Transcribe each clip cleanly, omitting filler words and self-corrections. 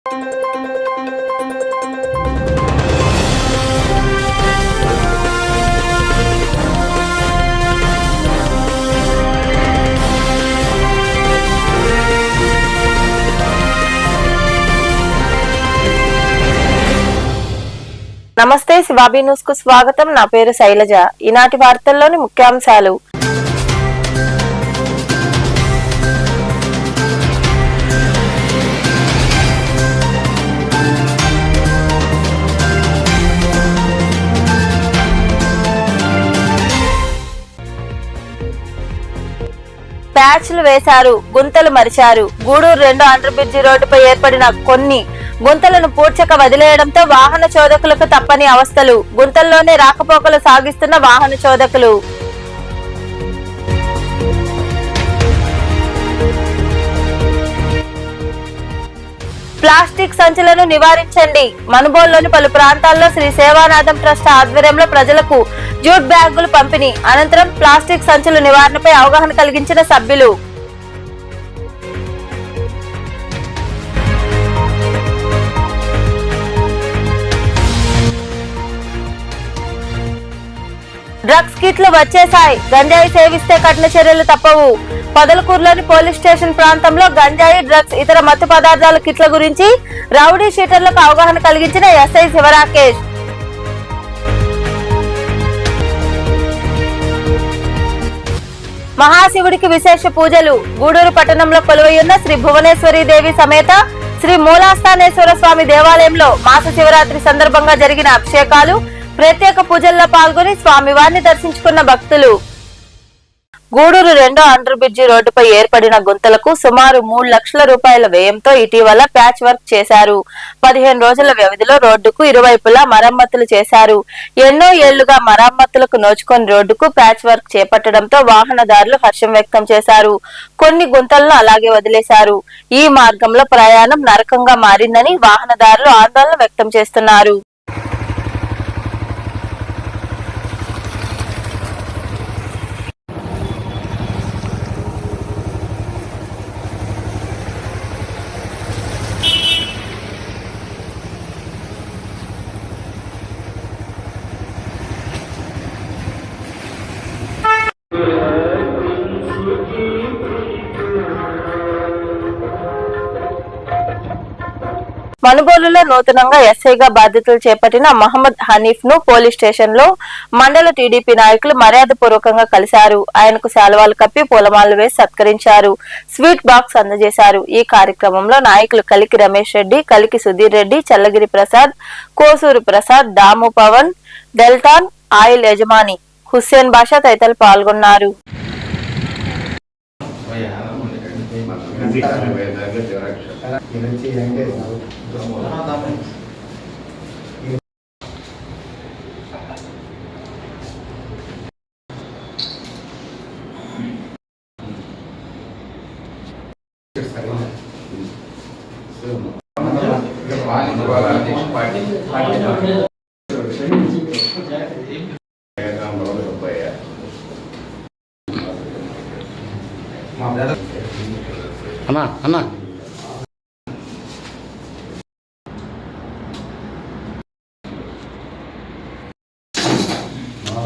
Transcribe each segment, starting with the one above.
నమస్తే, శివాబీ న్యూస్ కు స్వాగతం. నా పేరు శైలజ. ఈనాటి వార్తల్లోని ముఖ్యాంశాలు. ప్యాచ్లు వేశారు, గుంతలు మరిచారు. గూడూరు 2 అండర్ బ్రిడ్జి రోడ్డుపై ఏర్పడిన కొన్ని గుంతలను పూడ్చక వదిలేయడంతో వాహన చోదకులకు తప్పని అవస్థలు. గుంతల్లోనే రాకపోకలు సాగిస్తున్న వాహన చోదకులు. ప్లాస్టిక్ సంచులను నివారించండి. మనుబోలులోని పలు ప్రాంతాల్లో శ్రీ సేవానాథం ట్రస్ట్ ఆధ్వర్యంలో ప్రజలకు జూట్ బ్యాగులు పంపిణీ. అనంతరం ప్లాస్టిక్ సంచుల నివారణపై అవగాహన కలిగించిన సభ్యులు. డ్రగ్స్ కిట్లు వచ్చేశాయి. గంజాయి సేవిస్తే కఠిన చర్యలు తప్పవు. పొదలకూరులోని పోలీస్ స్టేషన్ ప్రాంతంలో గంజాయి, డ్రగ్స్, ఇతర మత్తు పదార్థాల కిట్ల గురించి రౌడీ షీటర్లకు అవగాహన కలిగించిన ఎస్ఐ శివరాకేష్. మహాశివుడికి విశేష పూజలు. గూడూరు పట్టణంలో కొలువైయున్న శ్రీ భువనేశ్వరి దేవి సమేత శ్రీ మూలాస్థానేశ్వర స్వామి దేవాలయంలో మాస శివరాత్రి సందర్భంగా జరిగిన అభిషేకాలు, ప్రత్యేక పూజల్లో పాల్గొని స్వామివారిని దర్శించుకున్న భక్తులు. గూడూరు 2 అండర్ బ్రిడ్జి రోడ్డుపై ఏర్పడిన గుంతలకు సుమారు 3 లక్షల రూపాయల వ్యయంతో ఇటీవల ప్యాచ్ వర్క్ చేశారు. 15 రోజుల వ్యవధిలో రోడ్డుకు ఇరువైపులా మరమ్మతులు చేశారు. ఎన్నో ఏళ్లుగా మరమ్మతులకు నోచుకొని రోడ్డుకు ప్యాచ్ వర్క్ చేపట్టడంతో వాహనదారులు హర్షం వ్యక్తం చేశారు. కొన్ని గుంతలను అలాగే వదిలేశారు. ఈ మార్గంలో ప్రయాణం నరకంగా మారిందని వాహనదారులు ఆందోళన వ్యక్తం చేస్తున్నారు. మనుబోలులో నూతనంగా ఎస్ఐగా బాధ్యతలు చేపట్టిన మహమ్మద్ హనీఫ్ ను పోలీస్ స్టేషన్ లో మండల టీడీపీ నాయకులు మర్యాద పూర్వకంగా కలిశారు. ఆయనకు శాలువాలు కప్పి పూలమాలలు వేసి సత్కరించారు. స్వీట్ బాక్స్ అందజేశారు. ఈ కార్యక్రమంలో నాయకులు కలికి రమేష్ రెడ్డి, కలికి సుధీర్ రెడ్డి, చల్లగిరి ప్రసాద్, కోసూరు ప్రసాద్, దాము పవన్, డెల్టాన్ ఆయిల్ యజమాని హుస్సేన్ బాషా తదితరులు పాల్గొన్నారు. అన్నా అన్నా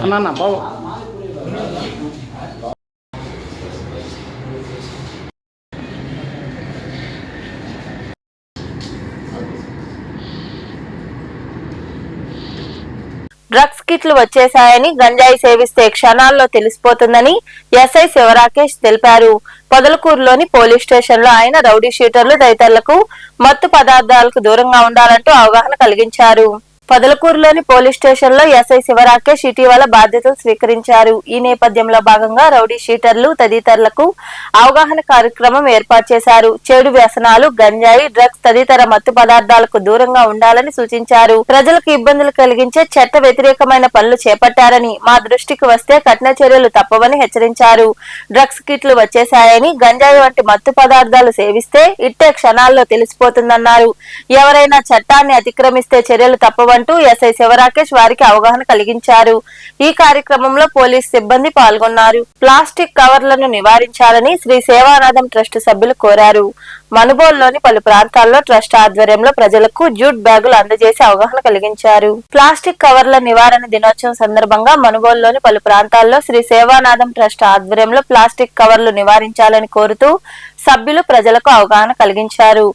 అన్నా అన్నా బాబు డ్రగ్స్ కిట్లు వచ్చేశాయని, గంజాయి సేవిస్తే క్షణాల్లో తెలిసిపోతుందని ఎస్ఐ శివరాకేష్ తెలిపారు. పొదలకూరులోని పోలీస్ స్టేషన్ లో ఆయన రౌడీ షీటర్లు తదితరులకు మత్తు పదార్థాలకు దూరంగా ఉండాలంటూ అవగాహన కలిగించారు. పొదలకూరులోని పోలీస్ స్టేషన్ లో ఎస్ఐ శివరాకేష్ ఇటీవల బాధ్యతలు స్వీకరించారు. ఈ నేపథ్యంలో భాగంగా రౌడీ షీటర్లు తదితరులకు అవగాహన కార్యక్రమం ఏర్పాటు చేశారు. చెడు వ్యసనాలు, గంజాయి, డ్రగ్స్ తదితర మత్తు పదార్థాలకు దూరంగా ఉండాలని సూచించారు. ప్రజలకు ఇబ్బందులు కలిగించే చట్ట వ్యతిరేకమైన పనులు చేపట్టారని, మా దృష్టికి వస్తే కఠిన చర్యలు తప్పవని హెచ్చరించారు. డ్రగ్స్ కిట్లు వచ్చేశాయని, గంజాయి వంటి మత్తు పదార్థాలు సేవిస్తే ఇట్టే క్షణాల్లో తెలిసిపోతుందన్నారు. ఎవరైనా చట్టాన్ని అతిక్రమిస్తే చర్యలు తప్పవని అంటూ ఎస్ఐ శివరాకేష్ వారికి అవగాహన కలిగించారు. ఈ కార్యక్రమంలో పోలీస్ సిబ్బంది పాల్గొన్నారు. ప్లాస్టిక్ కవర్లను నివారించాలని శ్రీ సేవానాథం ట్రస్ట్ సభ్యులు కోరారు. మనుబోలులోని పలు ప్రాంతాల్లో ట్రస్ట్ ఆధ్వర్యంలో ప్రజలకు జూట్ బ్యాగులు అందజేసి అవగాహన కలిగించారు. ప్లాస్టిక్ కవర్ల నివారణ దినోత్సవం సందర్భంగా మనుబోలులోని పలు ప్రాంతాల్లో శ్రీ సేవానాథం ట్రస్ట్ ఆధ్వర్యంలో ప్లాస్టిక్ కవర్లు నివారించాలని కోరుతూ సభ్యులు ప్రజలకు అవగాహన కలిగించారు.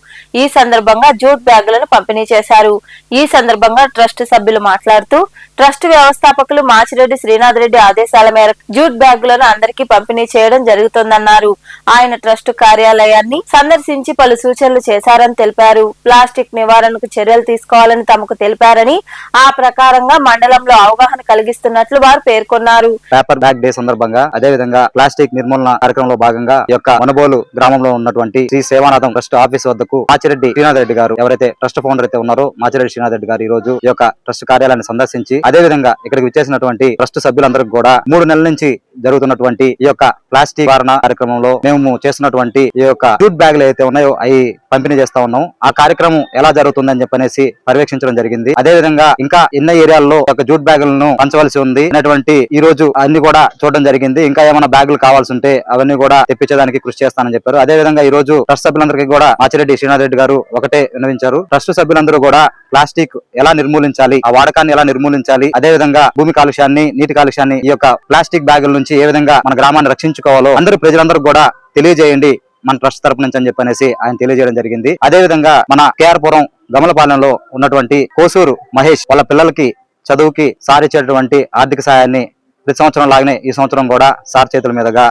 ఈ సందర్భంగా జూట్ బ్యాగులను పంపిణీ చేశారు. ఈ సందర్భంగా ట్రస్ట్ సభ్యులు మాట్లాడుతూ ట్రస్ట్ వ్యవస్థాపకులు మాచిరెడ్డి శ్రీనాథ్ రెడ్డి ఆదేశాల మేరకు జూట్ బ్యాగులను అందరికీ పంపిణీ చేయడం జరుగుతోందన్నారు. ఆయన ట్రస్ట్ కార్యాలయాన్ని సందర్శించి పలు సూచనలు చేశారని తెలిపారు. ప్లాస్టిక్ నివారణకు చర్యలు తీసుకోవాలని తమకు తెలిపారని, ఆ ప్రకారంగా మండలంలో అవగాహన కలిగిస్తున్నట్లు వారు పేర్కొన్నారు. పేపర్ బ్యాగ్ డే సందర్భంగా అదే విధంగా ప్లాస్టిక్ నిర్మూలన కార్యక్రమంలో భాగంగా ఈ యొక్క మనుబోలు గ్రామంలో ఉన్నటువంటి శ్రీ సేవానాథం ట్రస్ట్ ఆఫీస్ వద్దకు మాచిరెడ్డి శ్రీనాథ్ రెడ్డి గారు, ఎవరైతే ట్రస్ట్ ఫౌండర్ అయితే ఉన్నారో మాచిరెడ్డి శ్రీనాథ్ రెడ్డి గారు ఈ రోజు ఈ యొక్క ట్రస్ట్ కార్యాలయాన్ని సందర్శించి అదే విధంగా ఇక్కడికి విచ్చేసినటువంటి ట్రస్ట్ సభ్యులందరికీ కూడా 3 నెలల నుంచి జరుగుతున్నటువంటి ఈ యొక్క ప్లాస్టిక్ నివారణ కార్యక్రమంలో మేము చేస్తున్నటువంటి ఈ యొక్క జూట్ బ్యాగులు అయితే ఉన్నాయో అవి పంపిణీ చేస్తా ఉన్నాం. ఆ కార్యక్రమం ఎలా జరుగుతుందని చెప్పనేసి పర్యవేక్షించడం జరిగింది. అదే విధంగా ఇంకా ఎన్నో ఏరియాల్లో ఒక జూట్ బ్యాగులను పంచవలసి ఉంది అనేటువంటి ఈ రోజు అన్ని కూడా చూడడం జరిగింది. ఇంకా ఏమైనా బ్యాగులు కావాల్సి ఉంటే అవన్నీ కూడా తెప్పించడానికి కృషి చేస్తానని చెప్పారు. అదే విధంగా ఈ రోజు ట్రస్ట్ సభ్యులందరికీ కూడా మాచిరెడ్డి శ్రీనాథ్ రెడ్డి గారు ఒకటే విన్నవించారు. ట్రస్ట్ సభ్యులందరూ కూడా ప్లాస్టిక్ ఎలా నిర్మూలించాలి, ఆ వాడకాన్ని ఎలా నిర్మూలించాలి, అదే విధంగా భూమి కాలుష్యాన్ని, నీటి కాలుష్యాన్ని ఈ యొక్క ప్లాస్టిక్ బ్యాగుల నుంచి ఏ విధంగా మన గ్రామాన్ని రక్షించుకోవాలో అందరూ ప్రజలందరూ కూడా తెలియజేయండి మన ట్రస్ట్ తరపు నుంచి అని చెప్పనేసి ఆయన తెలియజేయడం జరిగింది. అదే విధంగా మన కేఆర్పురం గమలపాలెంలో ఉన్నటువంటి కోసూరు మహేష్ వాళ్ళ పిల్లలకి చదువుకి సార్ ఇచ్చేటువంటి ఆర్థిక సాయాన్ని ప్రతి సంవత్సరం లాగానే ఈ సంవత్సరం కూడా సార్ చేతుల మీదుగా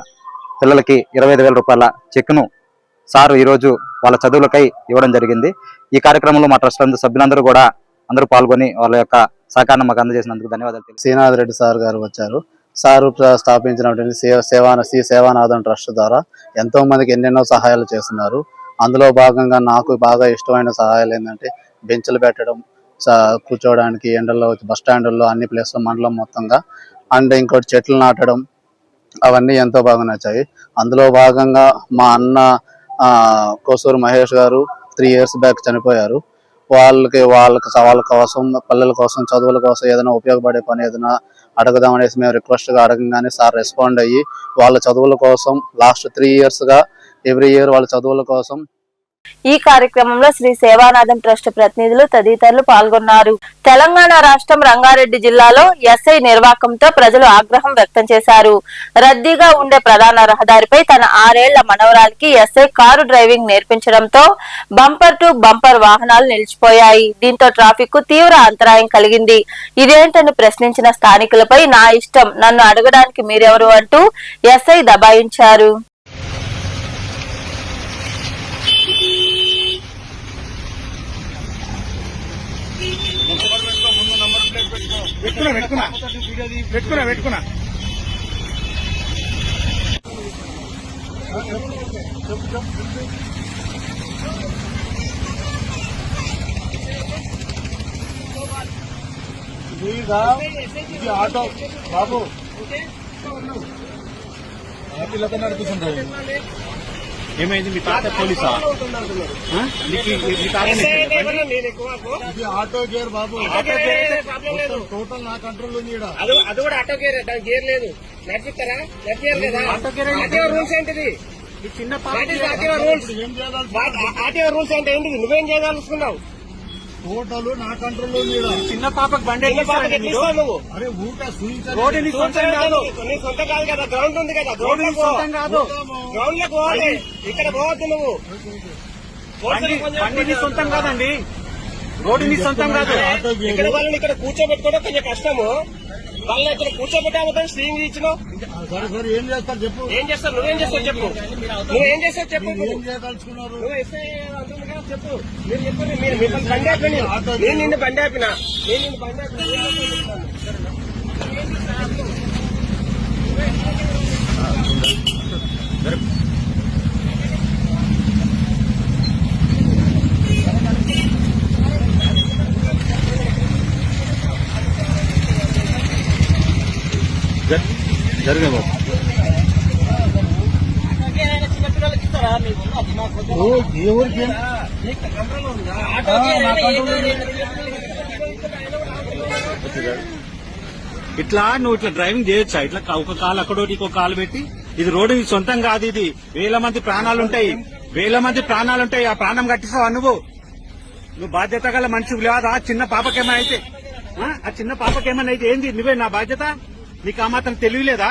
పిల్లలకి 25,000 రూపాయల చెక్కును సారు ఈ రోజు వాళ్ళ చదువులకై ఇవ్వడం జరిగింది. ఈ కార్యక్రమంలో మా ట్రస్ట్ సభ్యులందరూ కూడా అందరూ పాల్గొని వాళ్ళ యొక్క సహకారం మాకు అందజేసినందుకు ధన్యవాదాలు. శ్రీనాథ్ రెడ్డి సార్ గారు వచ్చారు. సారు స్థాపించినటువంటి శ్రీ సేవానాథం ట్రస్ట్ ద్వారా ఎంతో మందికి ఎన్నెన్నో సహాయాలు చేస్తున్నారు. అందులో భాగంగా నాకు బాగా ఇష్టమైన సహాయాలు ఏంటంటే బెంచ్లు పెట్టడం, కూర్చోవడానికి ఎండల్లో బస్ స్టాండ్ల్లో అన్ని ప్లేస్లో మండలం మొత్తంగా, అండ్ ఇంకోటి చెట్లు నాటడం, అవన్నీ ఎంతో బాగా నచ్చాయి. అందులో భాగంగా మా అన్న కోసూరు మహేష్ గారు 3 years బ్యాక్ చనిపోయారు. వాళ్ళ కోసం, పిల్లల కోసం, చదువుల కోసం ఏదైనా ఉపయోగపడే పని ఏదైనా అడగదాం అనేసి మేము రిక్వెస్ట్గా అడగంగానే సార్ రెస్పాండ్ అయ్యి వాళ్ళ చదువుల కోసం లాస్ట్ 3 years గా ఎవ్రీ ఇయర్ వాళ్ళ చదువుల కోసం. ఈ కార్యక్రమంలో శ్రీ సేవానాథం ట్రస్ట్ ప్రతినిధులు తదితరులు పాల్గొన్నారు. తెలంగాణ రాష్ట్రం రంగారెడ్డి జిల్లాలో ఎస్ఐ నిర్వాకంతో ప్రజలు ఆగ్రహం వ్యక్తం చేశారు. రద్దీగా ఉండే ప్రధాన రహదారిపై తన 6 ఏళ్ల మనవరాలికి ఎస్ఐ కారు డ్రైవింగ్ నేర్పించడంతో బంపర్ టు బంపర్ వాహనాలు నిలిచిపోయాయి. దీంతో ట్రాఫిక్ కు తీవ్ర అంతరాయం కలిగింది. ఇదేంటని ప్రశ్నించిన స్థానికులపై నా ఇష్టం, నన్ను అడగడానికి మీరెవరు అంటూ ఎస్ఐ దబాయించారు. పెట్టుకున్నా ఇది ఆటో బాబు పిల్లతో నడిపిస్తుంటారు. ఏమైంది? మీ తాత పోలీసా? ఇది ఆటో గేర్ బాబు, టోటల్ నా కంట్రోల్ ఉంది. అది కూడా ఆటో గేర్, దాని గేర్ లేదు. నడిపిస్తారా? నడిపారు కదా. ఆర్టీఓ రూల్స్ ఏంటిది? చిన్న ఆర్టీఓ రూల్స్ అంటే ఏంటిది? నువ్వేం చేయదలుచుకున్నావు? టోటల్ నా కంట్రోల్ ఉంది. చిన్న పాపకు బండి నువ్వు. అరే ఊట రోడ్డు నీ సొంతం కాదు, నీ సొంతం కాదు కదా. గ్రౌండ్ ఉంది కదా, గ్రౌండ్ సొంతం కాదు. గ్రౌండ్ లో పోవాలి, ఇక్కడ పోవద్దు నువ్వు. బండి నీ సొంతం కాదండి, రోడ్డు నీ సొంతం కాదు. ఇక్కడ వాళ్ళని ఇక్కడ కూర్చోబెట్టుకోవడం కొంచెం కష్టము. వాళ్ళని ఇక్కడ కూర్చోబెట్టామో స్లీంగ్ ఇచ్చినావు. ఏం చేస్తారు చెప్పు? ఏం చేస్తారు? నువ్వేం చేస్తావు చెప్పు? నువ్వేం చేస్తావు చెప్పు? ఏం చేయదలుచుకున్నారు? నువ్వు ఎస్ఐ అంటుంది కదా చెప్పు. మీరు చెప్పండి. మీరు బండి ఆపిన, నేను నిన్ను బండి ఆపిన, నేను నిన్ను బండి ఆపిన. జరిగే బాబు చిన్నపిల్లలకి ఇస్తారా? ఏ ఊరికి? ఆటో ఇట్లా నువ్వు ఇట్లా డ్రైవింగ్ చేయొచ్చా? ఇట్లా ఒక కాలు అక్కడోటి ఇంకో కాలు పెట్టి, ఇది రోడ్డు నీ సొంతం కాదు, ఇది వేల మంది ప్రాణాలుంటాయి, ఆ ప్రాణం కట్టిస్తావా నువ్వు బాధ్యత గల మనిషి లేదా? చిన్న పాపకేమైనా అయితే, ఆ చిన్న పాపకేమైనా అయితే ఏంది? నువ్వే నా బాధ్యత? నీకు ఆ మాత్రం తెలియలేదా?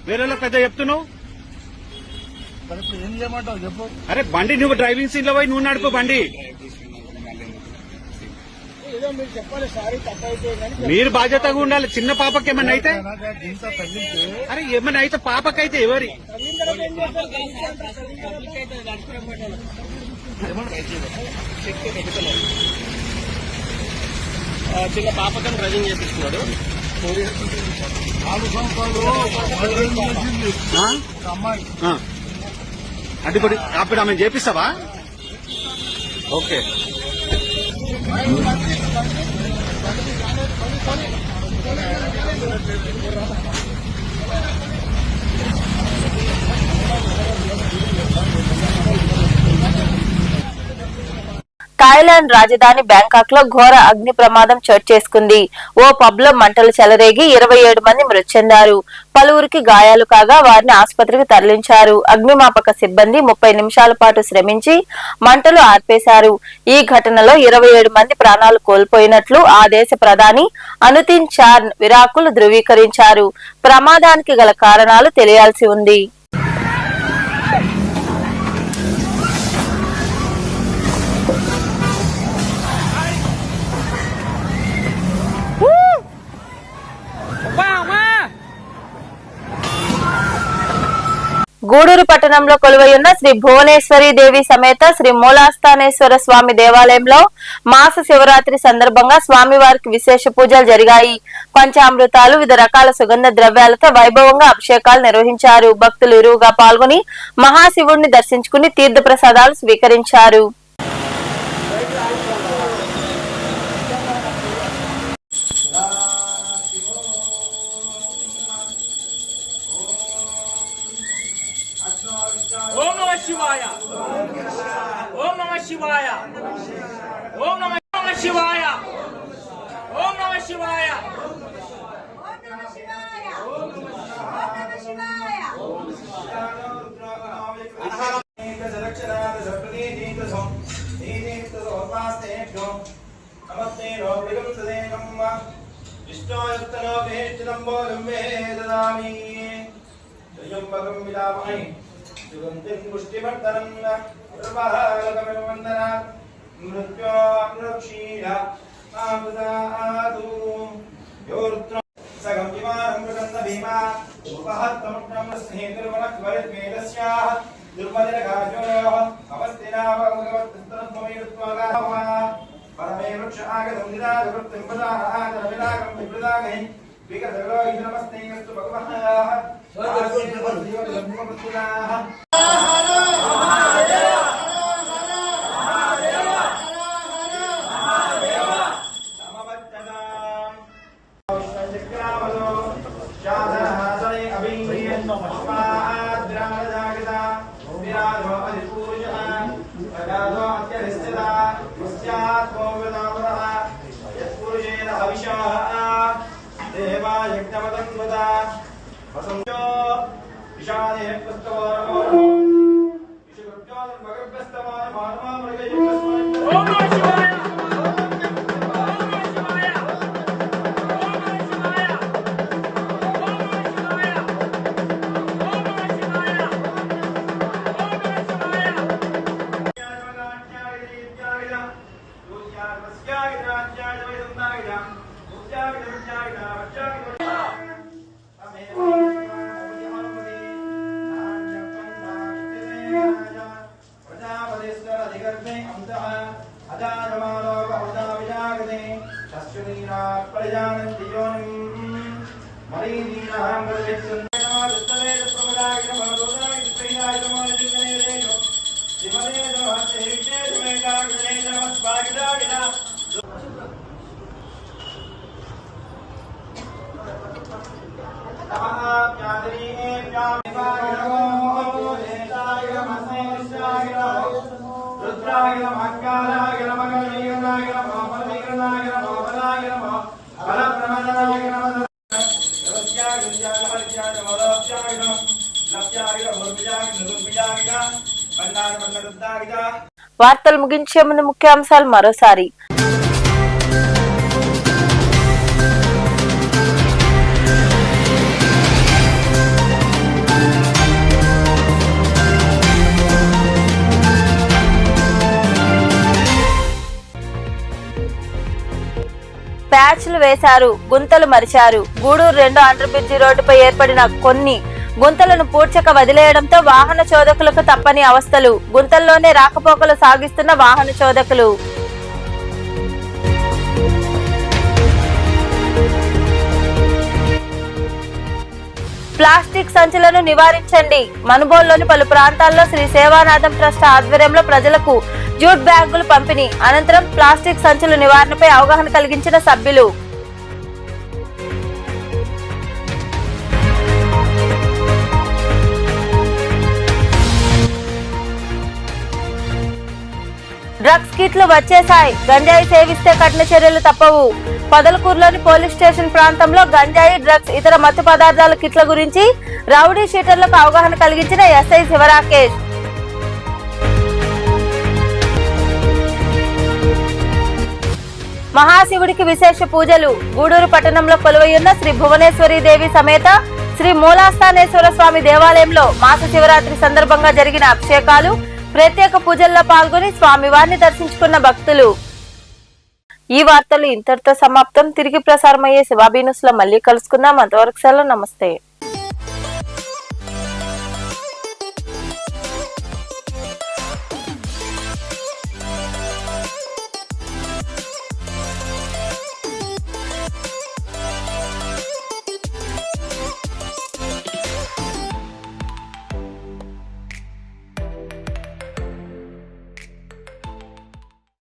వేరేలో పెద్ద చెప్తున్నావు. ఏం చేయమంటావు చెప్పు. అరే బండి నువ్వు డ్రైవింగ్ సీట్ లో పోయి నువ్వు నడుపు బండి. మీరు బాధ్యతగా ఉండాలి. చిన్న పాపకి ఏమన్నా అయితే, అరే ఏమన్నా అయితే పాపకైతే ఎవరి చిన్న పాపకం డ్రైవింగ్ చేపిస్తున్నాడు. 4 సంవత్సరాలు అమ్మాయి అడ్డుపడి అప్పుడు ఆమె చేపిస్తావా? ఓకే. థాయిలాండ్ రాజధాని బ్యాంకాక్ లో ఘోర అగ్ని ప్రమాదం చోటు చేసుకుంది. ఓ పబ్ లో మంటలు చెలరేగి 27 మంది మృతి చెందారు. పలువురికి గాయాలు కాగా వారిని ఆసుపత్రికి తరలించారు. అగ్నిమాపక సిబ్బంది 30 నిమిషాల పాటు శ్రమించి మంటలు ఆర్పేశారు. ఈ ఘటనలో 27 మంది ప్రాణాలు కోల్పోయినట్లు ఆ దేశ ప్రధాని అనుతిన్ చాన్ విరాకులు ధృవీకరించారు. ప్రమాదానికి గల కారణాలు తెలియాల్సి ఉంది. గూడూరు పట్టణంలో కొలువైయున్న శ్రీ భువనేశ్వరి దేవి సమేత శ్రీ మూలాస్థానేశ్వర స్వామి దేవాలయంలో మాస శివరాత్రి సందర్భంగా స్వామివారికి విశేష పూజలు జరిగాయి. పంచామృతాలు, వివిధ రకాల సుగంధ ద్రవ్యాలతో వైభవంగా అభిషేకాలు నిర్వహించారు. భక్తులు ఇరువుగా పాల్గొని మహాశివుడిని దర్శించుకుని తీర్థ ప్రసాదాలు స్వీకరించారు. ఓం నమః శివాయ, ఓం నమః శివాయ, ఓం నమః శివాయ, ఓం నమః శివాయ. పుష్టివర్ధనం నిర్వహరకమివందన మృత్యోక్షీణ యోరుద్ర సగం విమానం మృగంద భీమా ఉపహత్తముగ్నం స్నేహితుర్వనక్వరిద్వేదస్యాః దుర్మదినగాజోయోః అవస్థినావగవత్తనత్వమేరుత్వగాః పరమే వృక్ష ఆగతం నిరాజవృత్తిం ప్రదానః విప్రదాగై వికటగరోహి నమస్తేస్తు భగవః రుద్రాయ వార్తలు ముగించే ముందు ముఖ్యాంశాలు మరోసారి. ప్యాచ్లు వేశారు, గుంతలు మరిచారు. గూడూరు 2 అండర్ బ్రిడ్జి రోడ్డుపై ఏర్పడిన కొన్ని గుంతలను పూడ్చక వదిలేయడంతో వాహన చోదకులకు తప్పని అవస్థలు. గుంతల్లోనే రాకపోకలు సాగిస్తున్న వాహన చోదకులు. ప్లాస్టిక్ సంచులను నివారించండి. మనుబోలులోని పలు ప్రాంతాల్లో శ్రీ సేవానాథం ట్రస్ట్ ఆధ్వర్యంలో ప్రజలకు జూట్ బ్యాగులు పంపిణీ. అనంతరం ప్లాస్టిక్ సంచుల నివారణపై అవగాహన కలిగించిన సభ్యులు. డ్రగ్స్ కిట్లు వచ్చేశాయి. గంజాయి సేవిస్తే కఠిన చర్యలు తప్పవు. పొదలకూరులోని పోలీస్ స్టేషన్ ప్రాంతంలో గంజాయి, డ్రగ్స్, ఇతర మత్తు పదార్థాల కిట్ల గురించి రౌడీ షీటర్లకు అవగాహన కలిగించిన ఎస్ఐ శివరాకేష్. మహాశివుడికి విశేష పూజలు. గూడూరు పట్టణంలో కొలువైయున్న శ్రీ భువనేశ్వరి దేవి సమేత శ్రీ మూలాస్థానేశ్వర స్వామి దేవాలయంలో మాస శివరాత్రి సందర్భంగా జరిగిన అభిషేకాలు, ప్రత్యేక పూజల్లో పాల్గొని స్వామివారిని దర్శించుకున్న భక్తులు. ఈ వార్తలు ఇంతటితో సమాప్తం. తిరిగి ప్రసారమయ్యే శివాబీ న్యూస్ లో మళ్ళీ కలుసుకుందాం. అంతవరకు సెలవు. నమస్తే.